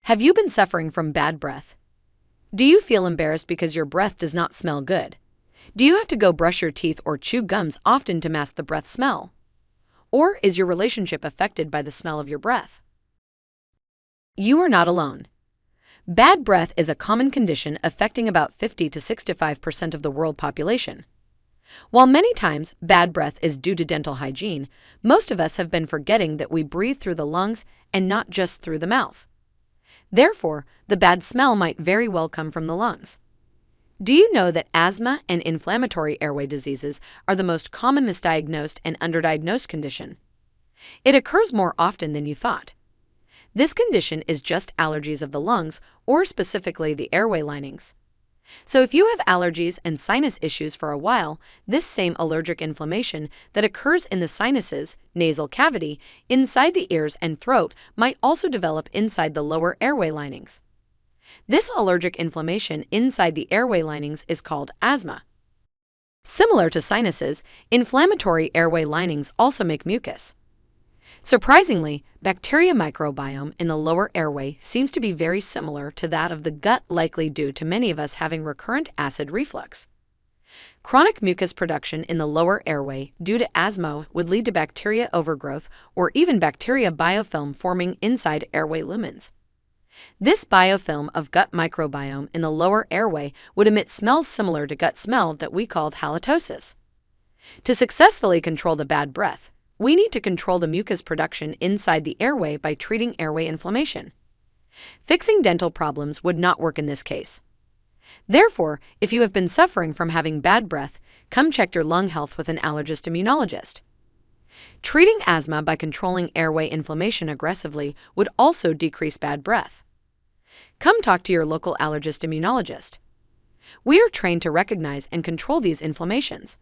Have you been suffering from bad breath? Do you feel embarrassed because your breath does not smell good? Do you have to go brush your teeth or chew gums often to mask the breath smell? Or is your relationship affected by the smell of your breath? You are not alone. Bad breath is a common condition affecting about 50 to 65% of the world population. While many times bad breath is due to dental hygiene, most of us have been forgetting that we breathe through the lungs and not just through the mouth. Therefore, the bad smell might very well come from the lungs. Do you know that asthma and inflammatory airway diseases are the most common misdiagnosed and underdiagnosed condition? It occurs more often than you thought. This condition is just allergies of the lungs, or specifically the airway linings. So if you have allergies and sinus issues for a while, this same allergic inflammation that occurs in the sinuses, nasal cavity, inside the ears and throat might also develop inside the lower airway linings. This allergic inflammation inside the airway linings is called asthma. Similar to sinuses, inflammatory airway linings also make mucus. Surprisingly, bacteria microbiome in the lower airway seems to be very similar to that of the gut, likely due to many of us having recurrent acid reflux. Chronic mucus production in the lower airway due to asthma would lead to bacteria overgrowth or even bacteria biofilm forming inside airway lumens. This biofilm of gut microbiome in the lower airway would emit smells similar to gut smell that we called halitosis. To successfully control the bad breath, we need to control the mucus production inside the airway by treating airway inflammation. Fixing dental problems would not work in this case. Therefore, if you have been suffering from having bad breath, come check your lung health with an allergist immunologist. Treating asthma by controlling airway inflammation aggressively would also decrease bad breath. Come talk to your local allergist immunologist. We are trained to recognize and control these inflammations.